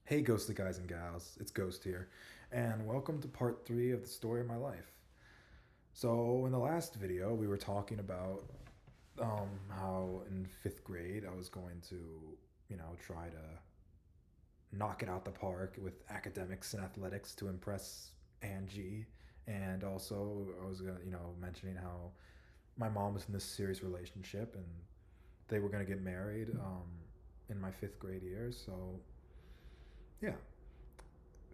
Hey, ghostly guys and gals, it's Ghost here, and welcome to part 3 of the story of my life. So, in the last video, we were talking about how in 5th grade I was going to, try to knock it out the park with academics and athletics to impress Angie. And also, I was, mentioning how my mom was in this serious relationship and they were going to get married in my 5th grade years. So, yeah,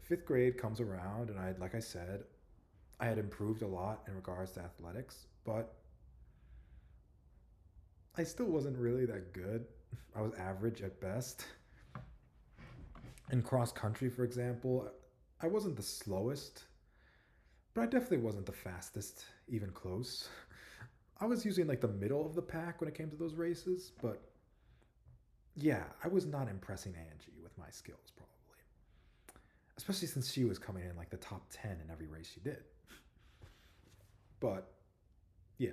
5th grade comes around, and like I said, I had improved a lot in regards to athletics, but I still wasn't really that good. I was average at best. In cross country, for example, I wasn't the slowest, but I definitely wasn't the fastest, even close. I was usually in like the middle of the pack when it came to those races, but yeah, I was not impressing Angie with my skills, probably. Especially since she was coming in like the top 10 in every race she did. But yeah,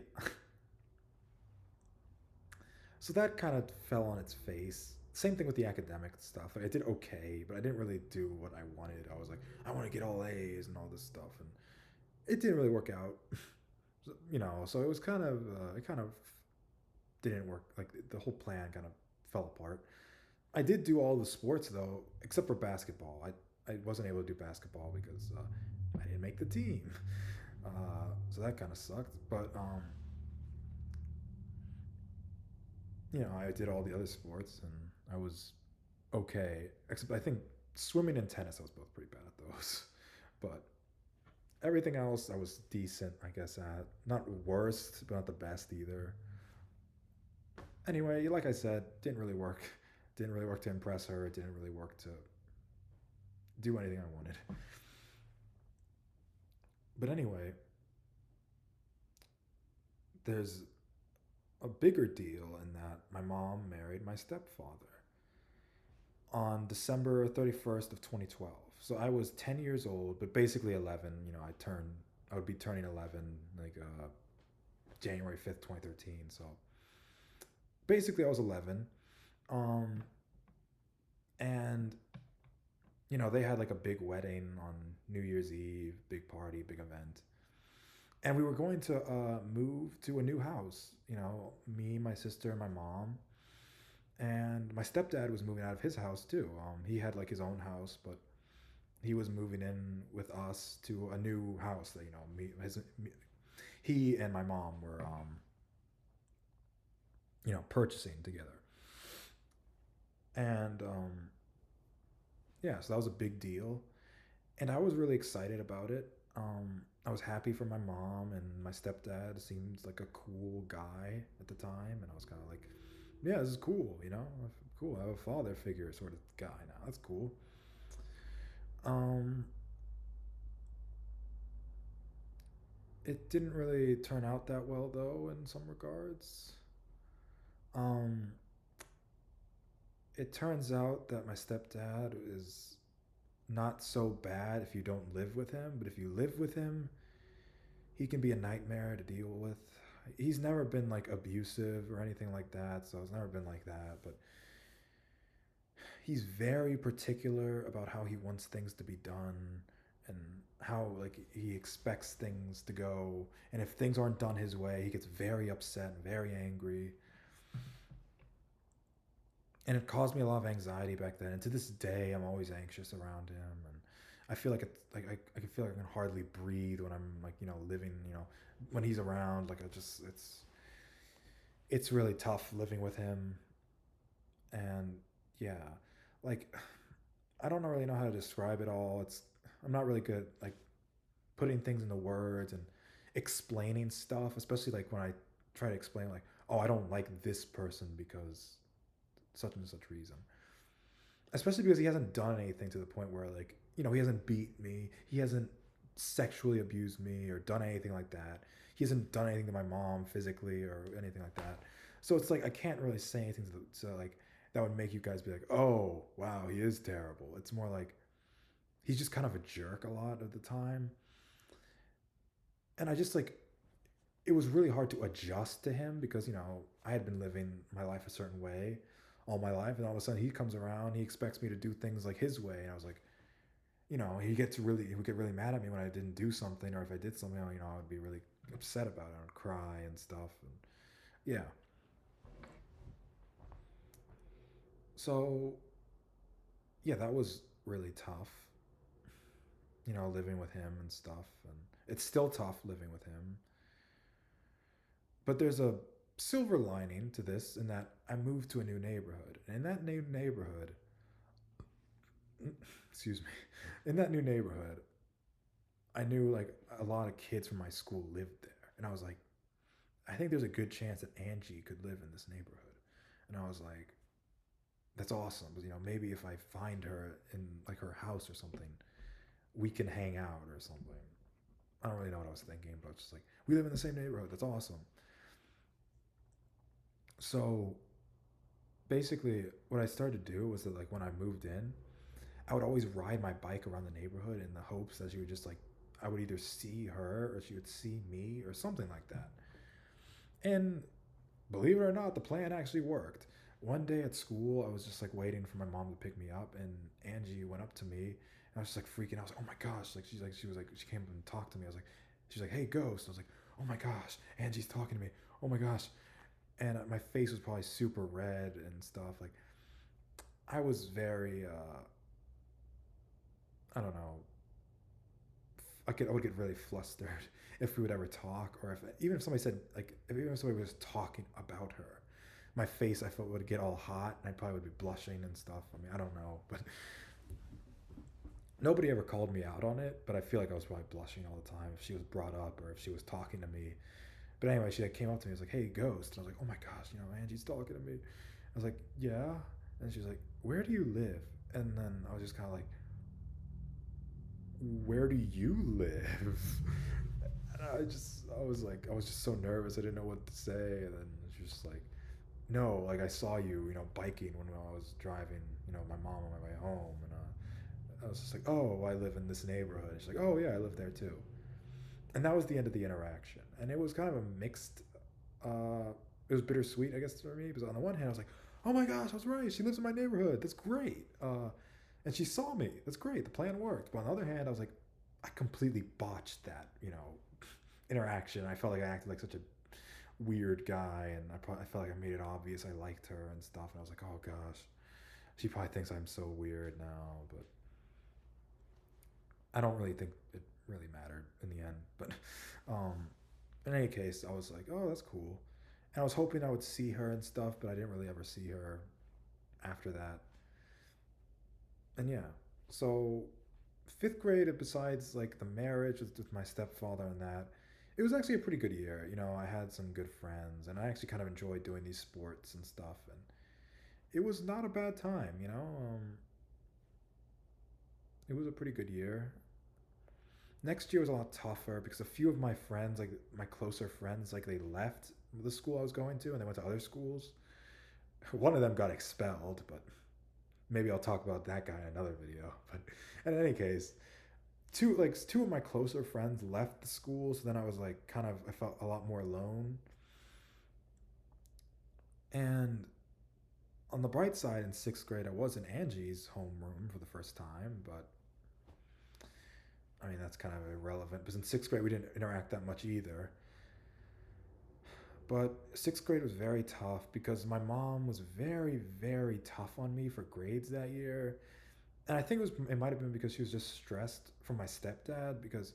so that kind of fell on its face. Same thing with the academic stuff. Like, I did okay, but I didn't really do what I wanted. I was like, I want to get all A's and all this stuff, and it didn't really work out. So it was it kind of didn't work. Like the whole plan kind of fell apart. I did do all the sports though, except for basketball. I wasn't able to do basketball because I didn't make the team. So that kind of sucked. But I did all the other sports and I was okay. Except I think swimming and tennis, I was both pretty bad at those. But everything else, I was decent, I guess, at. Not worst, but not the best either. Anyway, like I said, didn't really work. Didn't really work to impress her. It didn't really work to do anything I wanted. But anyway, there's a bigger deal in that my mom married my stepfather on December 31st of 2012. So I was 10 years old, but basically 11. I would be turning 11 like January 5th, 2013. So basically I was 11. Um, and they had like a big wedding on New Year's Eve, big party, big event. And we were going to move to a new house, me, my sister, and my mom. And my stepdad was moving out of his house too. He had like his own house, but he was moving in with us to a new house that he and my mom were purchasing together. And yeah, so that was a big deal, and I was really excited about it. I was happy for my mom, and my stepdad seems like a cool guy at the time, and I was kind of like, yeah, this is cool, cool. I have a father figure sort of guy now. That's cool. Um, it didn't really turn out that well though in some regards. Um, it turns out that my stepdad is not so bad if you don't live with him, but if you live with him, he can be a nightmare to deal with. He's never been like abusive or anything like that, so it's never been like that, but he's very particular about how he wants things to be done and how like he expects things to go, and if things aren't done his way, he gets very upset and very angry. And it caused me a lot of anxiety back then. And to this day, I'm always anxious around him, and I feel like it's like I can feel like I can hardly breathe when I'm like living when he's around. Like it's really tough living with him, and yeah, like I don't really know how to describe it all. I'm not really good like putting things into words and explaining stuff, especially like when I try to explain like, oh, I don't like this person because such and such reason. Especially because he hasn't done anything to the point where like he hasn't beat me, he hasn't sexually abused me or done anything like that. He hasn't done anything to my mom physically or anything like that. So it's like I can't really say anything to like that would make you guys be like, oh wow, he is terrible. It's more like he's just kind of a jerk a lot of the time, and I just like it was really hard to adjust to him because I had been living my life a certain way. all my life, and all of a sudden he comes around, he expects me to do things like his way, and I was like, he would get really mad at me when I didn't do something, or if I did something, I would be really upset about it. I would cry and stuff, and yeah. So yeah, that was really tough, living with him and stuff, and it's still tough living with him. But there's a silver lining to this in that I moved to a new neighborhood. And in that new neighborhood, excuse me, in that new neighborhood, I knew like a lot of kids from my school lived there. And I was like, I think there's a good chance that Angie could live in this neighborhood. And I was like, that's awesome. But maybe if I find her in like her house or something, we can hang out or something. I don't really know what I was thinking, but I was just like, we live in the same neighborhood. That's awesome. So basically, what I started to do was that like when I moved in, I would always ride my bike around the neighborhood in the hopes that she would just like I would either see her or she would see me or something like that. And believe it or not, the plan actually worked. One day at school, I was just like waiting for my mom to pick me up, and Angie went up to me, and I was just like freaking out. I was like, "Oh my gosh!" She was like, she came up and talked to me. I was like, she's like, "Hey, ghost!" I was like, "Oh my gosh, Angie's talking to me! Oh my gosh!" And my face was probably super red and stuff. Like I was very, I don't know, I would get really flustered if we would ever talk, or if even if somebody said like if even if somebody was talking about her, my face I felt would get all hot, and I probably would be blushing and stuff. I mean, I don't know, but nobody ever called me out on it. But I feel like I was probably blushing all the time if she was brought up or if she was talking to me. But anyway, she like came up to me and was like, "Hey, ghost," and I was like, "Oh my gosh, Angie's talking to me." I was like, "Yeah," and she was like, "Where do you live?" And then I was just kind of like, "Where do you live?" And I was just so nervous. I didn't know what to say. And then she was just like, no, like I saw you, biking when I was driving, my mom on my way home. And I was just like, oh, I live in this neighborhood. She's like, oh, yeah, I live there too. And that was the end of the interaction. And it was kind of a mixed, it was bittersweet, I guess, for me. Because on the one hand, I was like, oh my gosh, I was right. She lives in my neighborhood. That's great. And she saw me. That's great. The plan worked. But on the other hand, I was like, I completely botched that, interaction. I felt like I acted like such a weird guy, and I felt like I made it obvious I liked her and stuff. And I was like, oh gosh, she probably thinks I'm so weird now, but I don't really think it really mattered in the end. But um, in any case, I was like, oh, that's cool. And I was hoping I would see her and stuff, but I didn't really ever see her after that. And yeah, so fifth grade, besides like the marriage with my stepfather and that, it was actually a pretty good year. I had some good friends, and I actually kind of enjoyed doing these sports and stuff. And it was not a bad time. It was a pretty good year. Next year was a lot tougher because a few of my friends, like my closer friends, like they left the school I was going to and they went to other schools. One of them got expelled, but maybe I'll talk about that guy in another video. But in any case, two of my closer friends left the school, so then I was like kind of I felt a lot more alone. And on the bright side, in sixth grade, I was in Angie's homeroom for the first time, but I mean that's kind of irrelevant because in sixth grade we didn't interact that much either. But sixth grade was very tough because my mom was very, very tough on me for grades that year. And I think it might have been because she was just stressed from my stepdad because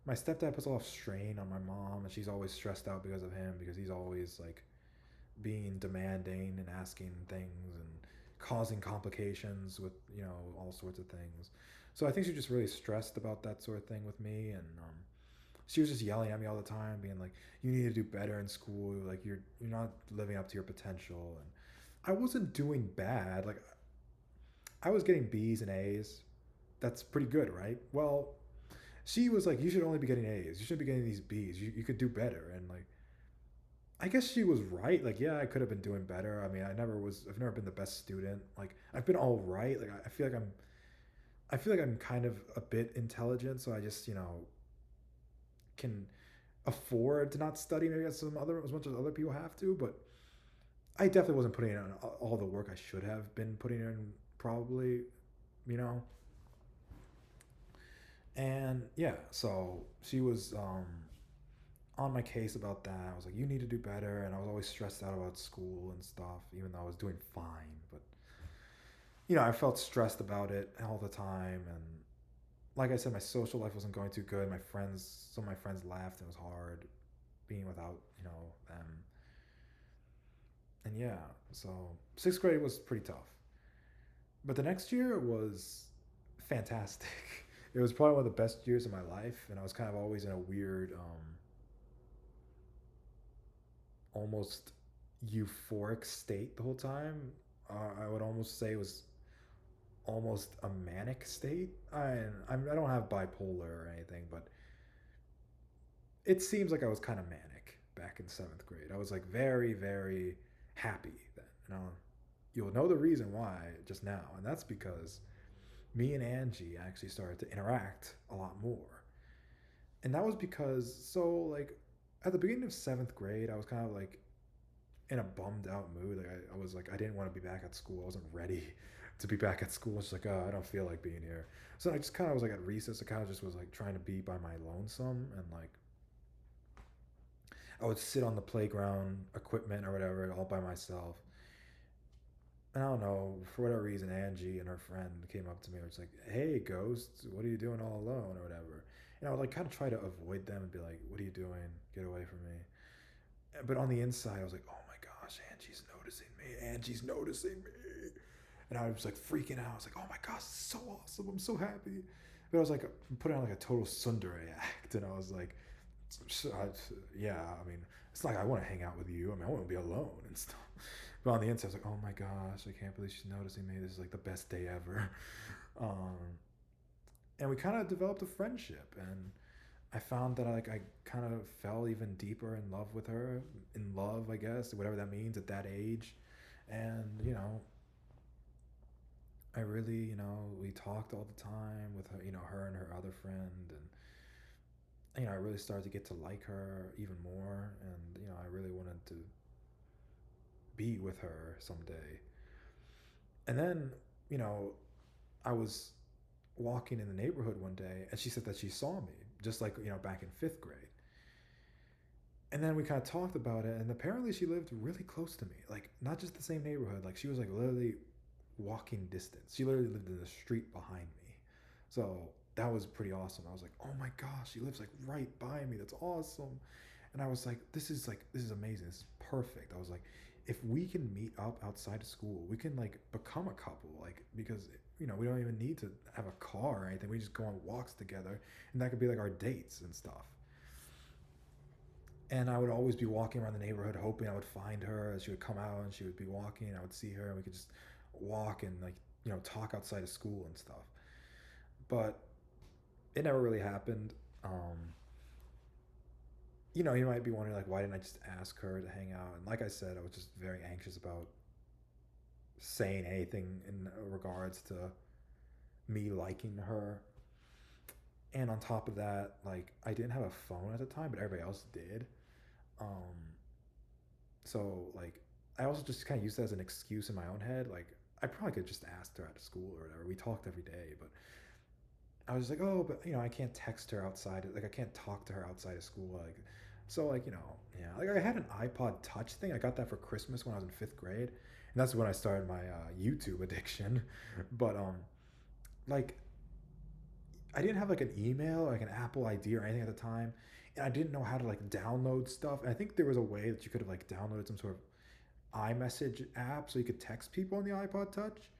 my stepdad puts a lot of strain on my mom, and she's always stressed out because of him because he's always like being demanding and asking things and causing complications with all sorts of things. So I think she's just really stressed about that sort of thing with me, and she was just yelling at me all the time, being like, "You need to do better in school. Like you're not living up to your potential." And I wasn't doing bad. Like I was getting B's and A's. That's pretty good, right? Well, she was like, "You should only be getting A's. You shouldn't be getting these B's. You could do better." And like, I guess she was right. Like, yeah, I could have been doing better. I mean, I've never been the best student. Like, I've been all right. Like, I feel like I'm kind of a bit intelligent, so I just, can afford to not study maybe as as much as other people have to. But I definitely wasn't putting in all the work I should have been putting in, probably, you know. And yeah, so she was on my case about that. I was like, you need to do better, and I was always stressed out about school and stuff, even though I was doing fine. But I felt stressed about it all the time, and like I said, my social life wasn't going too good. Some of my friends left, and it was hard being without them. And yeah, so sixth grade was pretty tough, but the next year was fantastic. It was probably one of the best years of my life, and I was kind of always in a weird, almost euphoric state the whole time. I would almost say it was almost a manic state. I don't have bipolar or anything, but it seems like I was kind of manic back in seventh grade. I was like very, very happy then. You'll know the reason why just now, and that's because me and Angie actually started to interact a lot more. And that was because, so like, at the beginning of seventh grade, I was kind of like in a bummed out mood. Like, I was like, I didn't want to be back at school. I wasn't ready to be back at school. It's like, oh, I don't feel like being here. So I just kind of was like at recess. I kind of just was like trying to be by my lonesome, and like I would sit on the playground equipment or whatever all by myself. And I don't know, for whatever reason, Angie and her friend came up to me and was like, hey, Ghost, what are you doing all alone or whatever? And I would like kind of try to avoid them and be like, what are you doing? Get away from me. But on the inside, I was like, oh my gosh, Angie's noticing me. Angie's noticing me. And I was like freaking out. I was like, oh my gosh, this is so awesome. I'm so happy. But I was like putting on like a total tsundere act. And I was like, yeah, I mean, it's like I want to hang out with you. I mean, I want to be alone and stuff. But on the inside, I was like, oh my gosh, I can't believe she's noticing me. This is like the best day ever. Um, and we kind of developed a friendship. And I found that I kind of fell even deeper in love with her, in love, I guess, whatever that means at that age. And, I really, we talked all the time with her, her and her other friend. And, I really started to get to like her even more. And, I really wanted to be with her someday. And then, you know, I was walking in the neighborhood one day and she said that she saw me, just like, back in fifth grade. And then we kind of talked about it, and apparently she lived really close to me, like not just the same neighborhood, like she was like literally walking distance. She literally lived in the street behind me. So that was pretty awesome. I was like, oh my gosh, she lives like right by me. That's awesome. And I was like, this is amazing. This is perfect. I was like, if we can meet up outside of school, we can like become a couple, like, because we don't even need to have a car or anything. We just go on walks together, and that could be like our dates and stuff. And I would always be walking around the neighborhood hoping I would find her as she would come out, and she would be walking, and I would see her, and we could just walk and like talk outside of school and stuff. But it never really happened. um you might be wondering, like, why didn't I just ask her to hang out? And like I said, I was just very anxious about saying anything in regards to me liking her. And on top of that, like, I didn't have a phone at the time, but everybody else did. um so like, I also just kind of used that as an excuse in my own head. Like, I probably could have just asked her at school or whatever. We talked every day, but I was just like, oh, but I can't text her outside. Like, I can't talk to her outside of school. Like, so like, yeah. Like, I had an iPod Touch thing. I got that for Christmas when I was in fifth grade, and that's when I started my YouTube addiction. But like, I didn't have like an email, like an Apple ID or anything at the time, and I didn't know how to like download stuff. And I think there was a way that you could have like downloaded some sort of iMessage app so you could text people on the iPod Touch.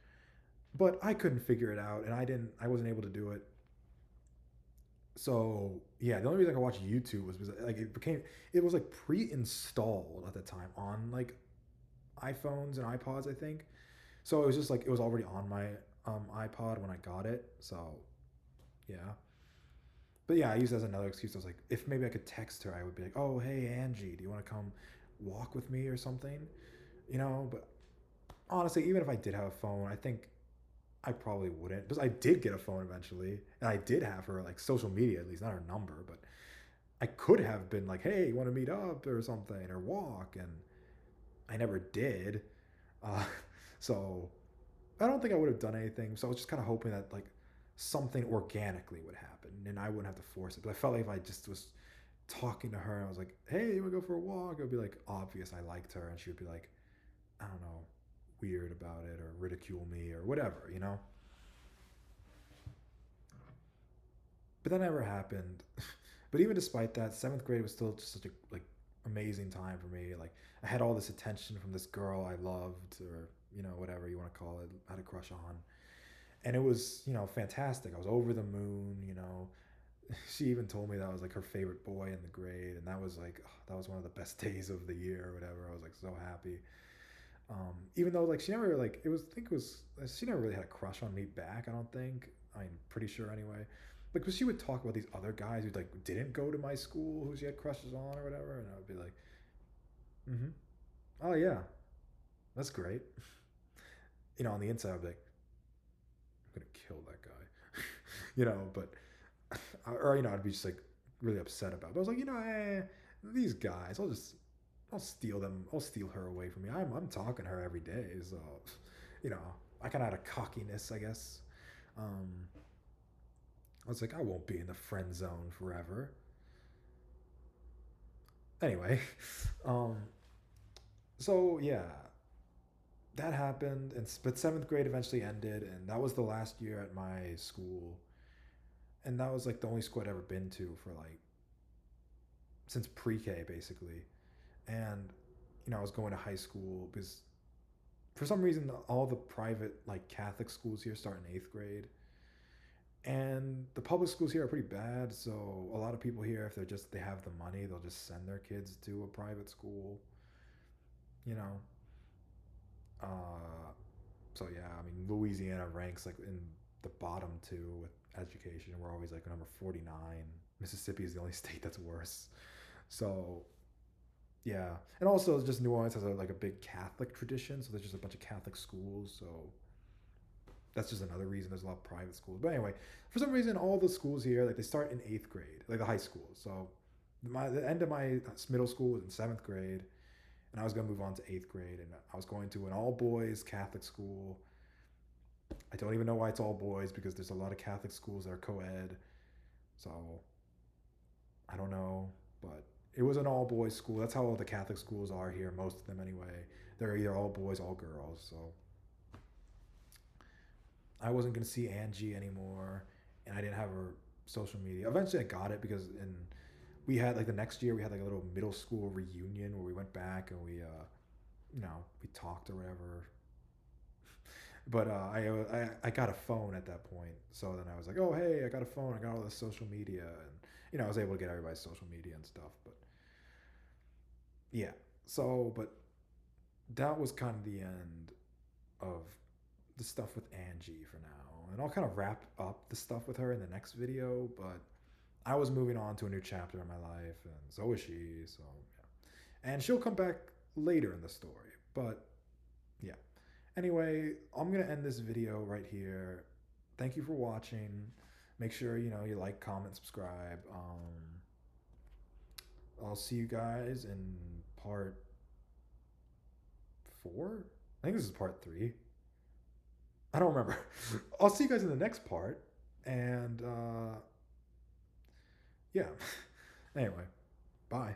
But I couldn't figure it out, and I wasn't able to do it. So yeah, the only reason I could watch YouTube was because like it was like pre-installed at the time on like iPhones and iPods, I think. So it was just like it was already on my iPod when I got it. So yeah, but yeah, I used it as another excuse. I was like, if maybe I could text her, I would be like, oh hey Angie, do you want to come walk with me or something? But honestly, even if I did have a phone, I think I probably wouldn't, because I did get a phone eventually, and I did have her like social media, at least not her number, but I could have been like, hey, you want to meet up or something or walk? And I never did. Uh, so I don't think I would have done anything. So I was just kind of hoping that like something organically would happen and I wouldn't have to force it. But I felt like if I just was talking to her and I was like, "Hey, you want to go for a walk?" It would be like obvious I liked her, and she would be like, I don't know, weird about it or ridicule me or whatever, you know. But that never happened. But even despite that, seventh grade was still just such a like amazing time for me. Like I had all this attention from this girl I loved, or whatever you want to call it, I had a crush on, and it was fantastic. I was over the moon. She even told me that I was like her favorite boy in the grade, and that was like that was one of the best days of the year or whatever. I was like so happy. Even though like she never like it was I think it was she never really had a crush on me back. I don't think. I'm pretty sure anyway. Like, cause she would talk about these other guys who like didn't go to my school who she had crushes on or whatever, and I would be like, mm-hmm. Oh yeah, that's great. On the inside, I'd be like, I'm gonna kill that guy, But or I'd be just like really upset about it. But I was like, these guys, I'll steal them. I'll steal her away from me. I'm talking to her every day, so you know, I kind of had a cockiness, I guess. Um, I was like, I won't be in the friend zone forever. Anyway, um, so yeah, that happened, and but seventh grade eventually ended, and that was the last year at my school, and that was like the only school I'd ever been to for like since pre-K basically, and I was going to high school because for some reason all the private like Catholic schools here start in eighth grade, and the public schools here are pretty bad. So a lot of people here, if they have the money, they'll just send their kids to a private school. You know, uh, so yeah, I mean Louisiana ranks like in the bottom two with education. We're always like number 49. Mississippi is the only state that's worse. So yeah, and also just New Orleans has like a big Catholic tradition, so there's just a bunch of Catholic schools. So that's just another reason there's a lot of private schools. But anyway, for some reason, all the schools here like they start in eighth grade, like the high schools. So the end of my middle school was in seventh grade, and I was gonna move on to eighth grade, and I was going to an all boys Catholic school. I don't even know why it's all boys because there's a lot of Catholic schools that are co-ed. So I don't know, but it was an all boys school. That's how all the Catholic schools are here, most of them anyway. They're either all boys, all girls. So I wasn't gonna see Angie anymore, and I didn't have her social media. Eventually, I got it because we had like the next year we had like a little middle school reunion where we went back and we talked or whatever. But I got a phone at that point, so then I was like, oh hey, I got a phone. I got all this social media, and I was able to get everybody's social media and stuff. But yeah, but that was kind of the end of the stuff with Angie for now. And I'll kind of wrap up the stuff with her in the next video, but I was moving on to a new chapter in my life, and so is she. So, yeah. And she'll come back later in the story, but yeah. Anyway, I'm going to end this video right here. Thank you for watching. Make sure, you like, comment, subscribe. I'll see you guys in part 4. I think this is part 3. I don't remember. I'll see you guys in the next part. And yeah. Anyway, bye.